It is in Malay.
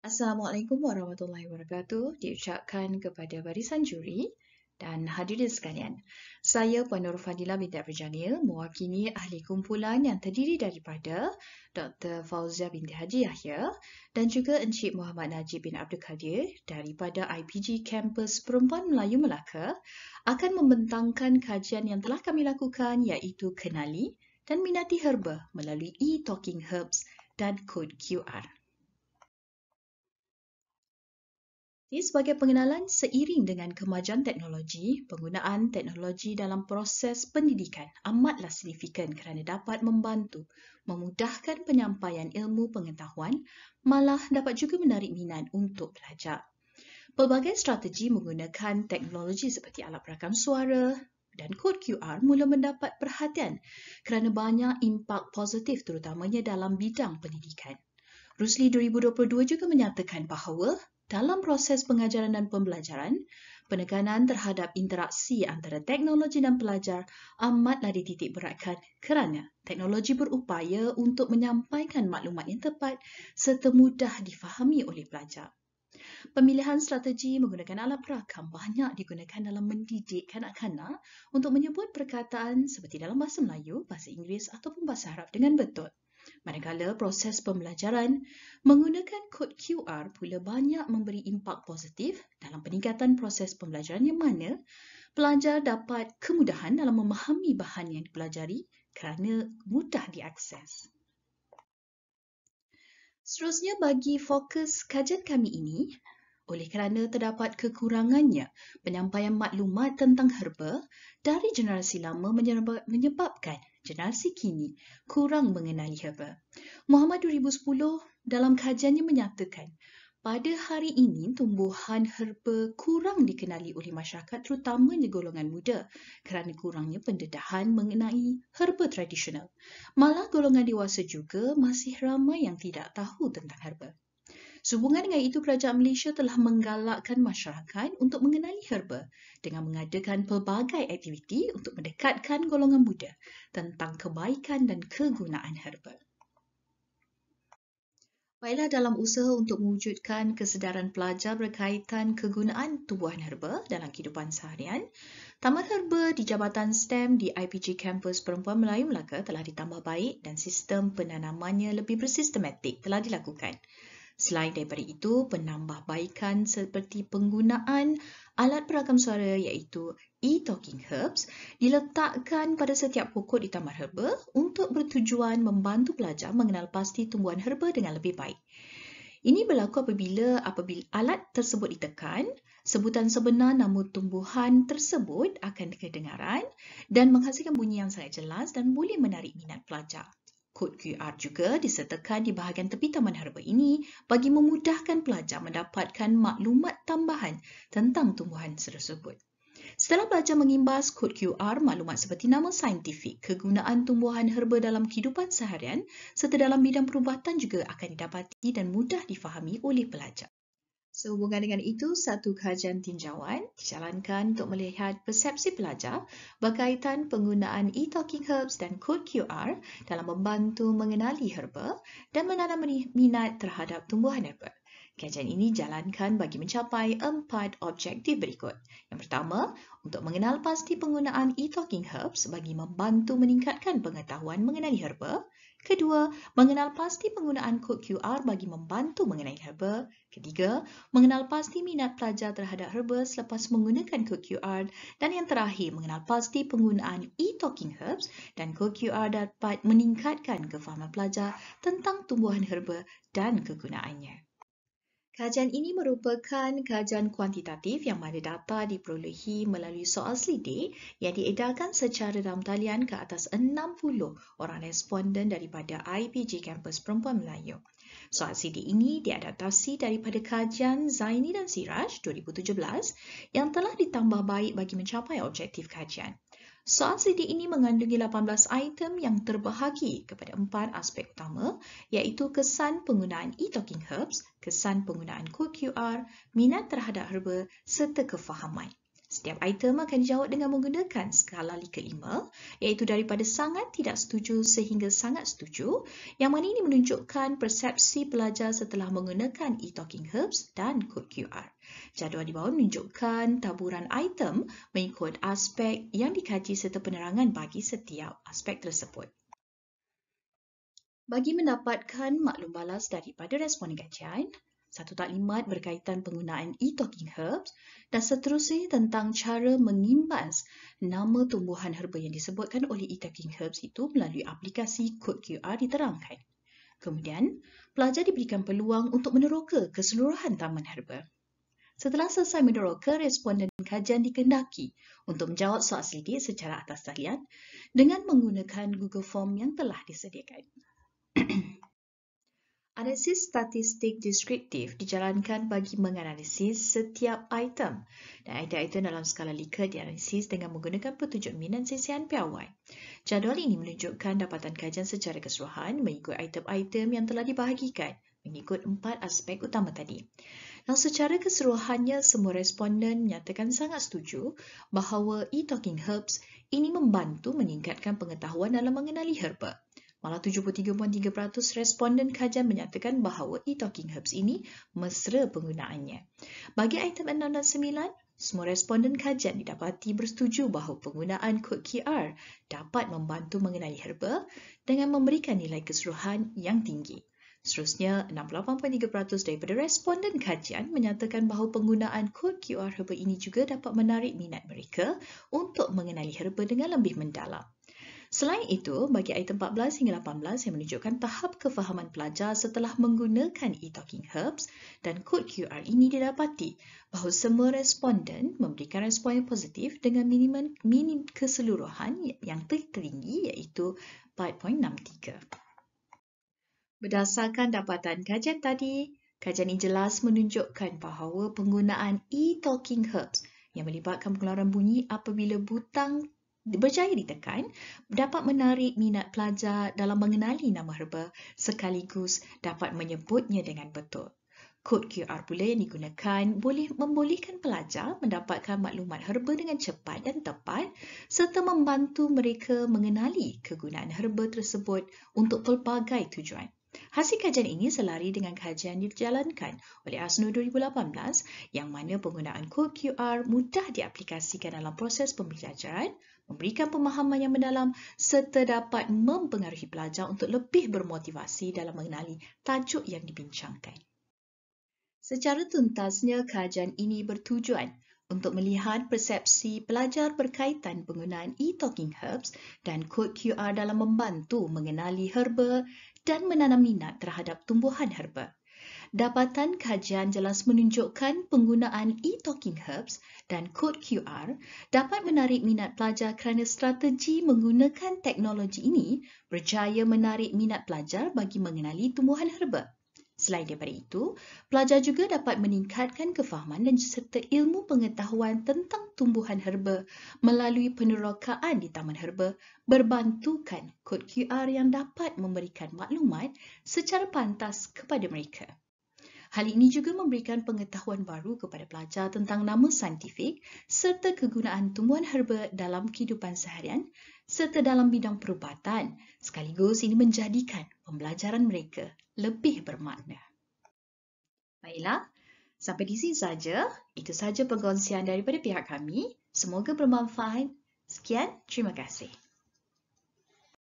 Assalamualaikum warahmatullahi wabarakatuh diucapkan kepada barisan juri dan hadirin sekalian. Saya Puan Nur Fadila binti Abdul Jalil mewakili ahli kumpulan yang terdiri daripada Dr. Fauzia binti Haji Yahya dan juga Encik Muhammad Najib bin Abdul Kadir daripada IPG Kampus Perempuan Melayu Melaka akan membentangkan kajian yang telah kami lakukan iaitu kenali dan minati herba melalui e-talking herbs dan kod QR. Ini sebagai pengenalan seiring dengan kemajuan teknologi, penggunaan teknologi dalam proses pendidikan amatlah signifikan kerana dapat membantu memudahkan penyampaian ilmu pengetahuan, malah dapat juga menarik minat untuk belajar. Pelbagai strategi menggunakan teknologi seperti alat perakam suara dan kod QR mula mendapat perhatian kerana banyak impak positif terutamanya dalam bidang pendidikan. Rusli 2022 juga menyatakan bahawa dalam proses pengajaran dan pembelajaran, penekanan terhadap interaksi antara teknologi dan pelajar amatlah dititik beratkan kerana teknologi berupaya untuk menyampaikan maklumat yang tepat serta mudah difahami oleh pelajar. Pemilihan strategi menggunakan alat perakam banyak digunakan dalam mendidik kanak-kanak untuk menyebut perkataan seperti dalam bahasa Melayu, bahasa Inggeris ataupun bahasa Arab dengan betul. Manakala proses pembelajaran menggunakan kod QR pula banyak memberi impak positif dalam peningkatan proses pembelajaran yang mana pelajar dapat kemudahan dalam memahami bahan yang dipelajari kerana mudah diakses. Seterusnya bagi fokus kajian kami ini, oleh kerana terdapat kekurangannya penyampaian maklumat tentang herba dari generasi lama menyebabkan generasi kini kurang mengenali herba. Muhammad 2010 dalam kajiannya menyatakan pada hari ini tumbuhan herba kurang dikenali oleh masyarakat terutamanya golongan muda kerana kurangnya pendedahan mengenai herba tradisional. Malah golongan dewasa juga masih ramai yang tidak tahu tentang herba. Sehubungan dengan itu, Kerajaan Malaysia telah menggalakkan masyarakat untuk mengenali herba dengan mengadakan pelbagai aktiviti untuk mendekatkan golongan muda tentang kebaikan dan kegunaan herba. Baiklah, dalam usaha untuk mewujudkan kesedaran pelajar berkaitan kegunaan tumbuhan herba dalam kehidupan seharian, Taman Herba di Jabatan STEM di IPG Kampus Perempuan Melayu Melaka telah ditambah baik dan sistem penanamannya lebih bersistematik telah dilakukan. Selain daripada itu, penambahbaikan seperti penggunaan alat perakam suara iaitu e-talking herbs diletakkan pada setiap pokok di Taman Herba untuk bertujuan membantu pelajar mengenal pasti tumbuhan herba dengan lebih baik. Ini berlaku apabila alat tersebut ditekan, sebutan sebenar nama tumbuhan tersebut akan kedengaran dan menghasilkan bunyi yang sangat jelas dan boleh menarik minat pelajar. Kod QR juga disertakan di bahagian tepi Taman Herba ini bagi memudahkan pelajar mendapatkan maklumat tambahan tentang tumbuhan tersebut. Setelah pelajar mengimbas kod QR, maklumat seperti nama saintifik, kegunaan tumbuhan herba dalam kehidupan seharian serta dalam bidang perubatan juga akan didapati dan mudah difahami oleh pelajar. Sehubungan dengan itu, satu kajian tinjauan dijalankan untuk melihat persepsi pelajar berkaitan penggunaan e-talking herbs dan kod QR dalam membantu mengenali herba dan menanam minat terhadap tumbuhan herba. Kajian ini dijalankan bagi mencapai 4 objektif berikut. Yang pertama, untuk mengenal pasti penggunaan e-talking herbs bagi membantu meningkatkan pengetahuan mengenali herba. Kedua, mengenal pasti penggunaan kod QR bagi membantu mengenali herba. Ketiga, mengenal pasti minat pelajar terhadap herba selepas menggunakan kod QR. Dan yang terakhir, mengenal pasti penggunaan e-talking herbs dan kod QR dapat meningkatkan kefahaman pelajar tentang tumbuhan herba dan kegunaannya. Kajian ini merupakan kajian kuantitatif yang mana data diperolehi melalui soal selidik yang diedarkan secara dalam talian ke atas 60 orang responden daripada IPG Kampus Perempuan Melayu. Soal selidik ini diadaptasi daripada kajian Zaini dan Siraj 2017 yang telah ditambah baik bagi mencapai objektif kajian. Soal selidik ini mengandungi 18 item yang terbahagi kepada 4 aspek utama iaitu kesan penggunaan e-talking herbs, kesan penggunaan kod QR, minat terhadap herba serta kefahaman. Setiap item akan dijawab dengan menggunakan skala Likert 5, iaitu daripada sangat tidak setuju sehingga sangat setuju, yang mana ini menunjukkan persepsi pelajar setelah menggunakan e-Talking Herbs dan kod QR. Jadual di bawah menunjukkan taburan item mengikut aspek yang dikaji serta penerangan bagi setiap aspek tersebut. Bagi mendapatkan maklum balas daripada responden kajian, satu taklimat berkaitan penggunaan e-Talking Herbs dan seterusnya tentang cara mengimbas nama tumbuhan herba yang disebutkan oleh e-Talking Herbs itu melalui aplikasi kod QR diterangkan. Kemudian, pelajar diberikan peluang untuk meneroka keseluruhan taman herba. Setelah selesai meneroka, responden kajian dikehendaki untuk menjawab soal selidik secara atas talian dengan menggunakan Google Form yang telah disediakan. Analisis statistik deskriptif dijalankan bagi menganalisis setiap item dan item-item dalam skala Likert dianalisis dengan menggunakan petunjuk minat sesian piawai. Jadual ini menunjukkan dapatan kajian secara keseluruhan mengikut item-item yang telah dibahagikan mengikut 4 aspek utama tadi. Dan secara keseluruhannya, semua responden menyatakan sangat setuju bahawa e-Talking Herbs ini membantu meningkatkan pengetahuan dalam mengenali herba. Malah 73.3% responden kajian menyatakan bahawa e-Talking Herbs ini mesra penggunaannya. Bagi item 6 dan 9, semua responden kajian didapati bersetuju bahawa penggunaan kod QR dapat membantu mengenali herba dengan memberikan nilai keseluruhan yang tinggi. Seterusnya, 68.3% daripada responden kajian menyatakan bahawa penggunaan kod QR herba ini juga dapat menarik minat mereka untuk mengenali herba dengan lebih mendalam. Selain itu, bagi item 14 hingga 18 yang menunjukkan tahap kefahaman pelajar setelah menggunakan e-Talking Herbs dan kod QR ini didapati bahawa semua responden memberikan respon yang positif dengan minim keseluruhan yang tertinggi iaitu 4.63. Berdasarkan dapatan kajian tadi, kajian ini jelas menunjukkan bahawa penggunaan e-Talking Herbs yang melibatkan pengeluaran bunyi apabila butang berjaya ditekan dapat menarik minat pelajar dalam mengenali nama herba sekaligus dapat menyebutnya dengan betul. Kod QR pula yang digunakan membolehkan pelajar mendapatkan maklumat herba dengan cepat dan tepat serta membantu mereka mengenali kegunaan herba tersebut untuk pelbagai tujuan. Hasil kajian ini selari dengan kajian dijalankan oleh ASNO 2018 yang mana penggunaan kod QR mudah diaplikasikan dalam proses pembelajaran, memberikan pemahaman yang mendalam serta dapat mempengaruhi pelajar untuk lebih bermotivasi dalam mengenali tajuk yang dibincangkan. Secara tuntasnya, kajian ini bertujuan untuk melihat persepsi pelajar berkaitan penggunaan e-Talking Herbs dan kod QR dalam membantu mengenali herba dan menanam minat terhadap tumbuhan herba. Dapatan kajian jelas menunjukkan penggunaan e-Talking Herbs dan kod QR dapat menarik minat pelajar kerana strategi menggunakan teknologi ini berjaya menarik minat pelajar bagi mengenali tumbuhan herba. Selain daripada itu, pelajar juga dapat meningkatkan kefahaman dan serta ilmu pengetahuan tentang tumbuhan herba melalui penerokaan di taman herba berbantukan kod QR yang dapat memberikan maklumat secara pantas kepada mereka. Hal ini juga memberikan pengetahuan baru kepada pelajar tentang nama saintifik serta kegunaan tumbuhan herba dalam kehidupan seharian serta dalam bidang perubatan. Sekaligus ini menjadikan pembelajaran mereka lebih bermakna. Baiklah, sampai di sini saja. Itu saja perkongsian daripada pihak kami. Semoga bermanfaat. Sekian, terima kasih.